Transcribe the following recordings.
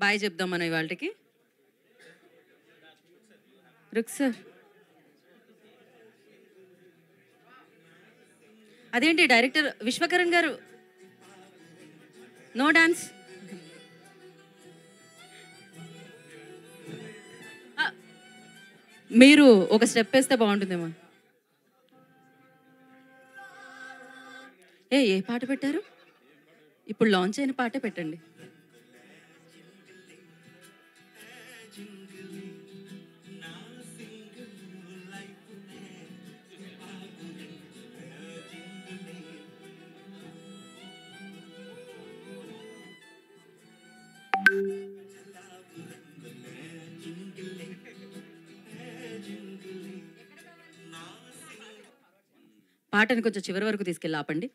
Bye చెప్దాం మనం ఇవాళకి. రుక్ సార్, అదేంటి డైరెక్టర్ విశ్వకరణ్ గారు నో డాన్స్? మీరు ఒక స్టెప్ వేస్తే బాగుంటుందేమో. ఏ పాట పెట్టారు? ఇప్పుడు లాంచ్ అయిన పాటే పెట్టండి. పాటని కొంచెం చివరి వరకు తీసుకెళ్ళి ఆపండి.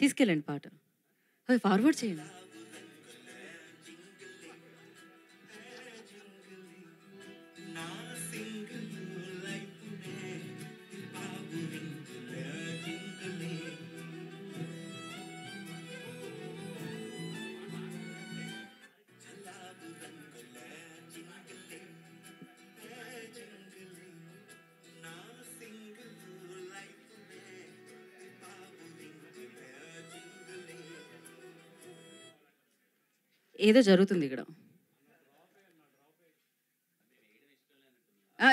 తీసుకెళ్ళండి పాట, అది ఫార్వర్డ్ చేయండి. ఏదో జరుగుతుంది ఇక్కడ.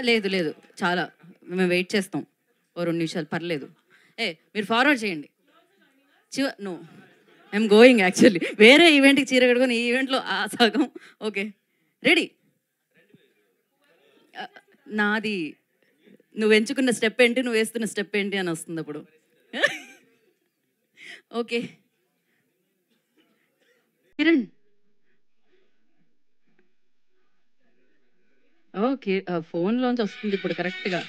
లేదు లేదు, చాలా మేము వెయిట్ చేస్తాం ఓ 2 నిమిషాలు, పర్లేదు. మీరు ఫార్వర్డ్ చేయండి. నో, ఐఎమ్ గోయింగ్ యాక్చువల్లీ వేరే ఈవెంట్కి చీర కట్టుకొని ఈ ఈవెంట్లో సగం. Okay ready. నాది నువ్వు ఎంచుకున్న స్టెప్ ఏంటి, నువ్వు వేస్తున్న స్టెప్ ఏంటి అని వస్తుంది అప్పుడు. ఓకే కిరణ్. ఓకే, ఫోన్లోంచి వస్తుంది ఇప్పుడు కరెక్ట్గా.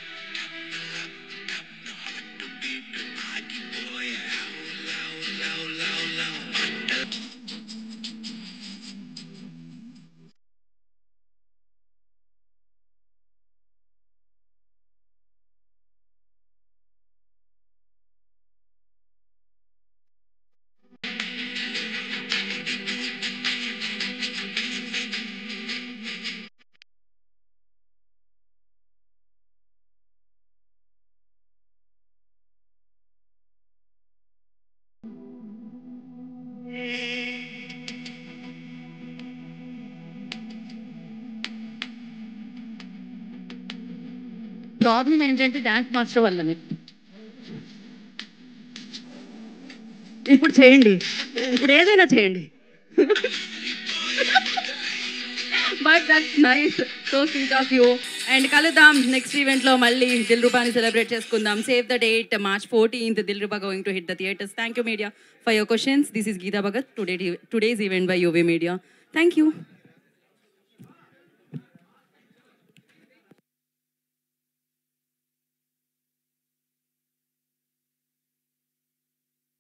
ప్రాబ్లం ఏంటంటే డాన్స్ మాస్టర్ వల్లనే. ఇప్పుడు చేయండి, ఇప్పుడు ఏదైనా చేయండి. But that's nice, so sweet of you. And కలుద్దాం నెక్స్ట్ ఈవెంట్లో, మళ్ళీ దిల్రుబాని సెలబ్రేట్ చేసుకుందాం. Save the date, March 14th, Dilruba going to hit the theatres. Thank you media for your questions. This is Geeta Bhagat, today's event by UV Media. Thank you.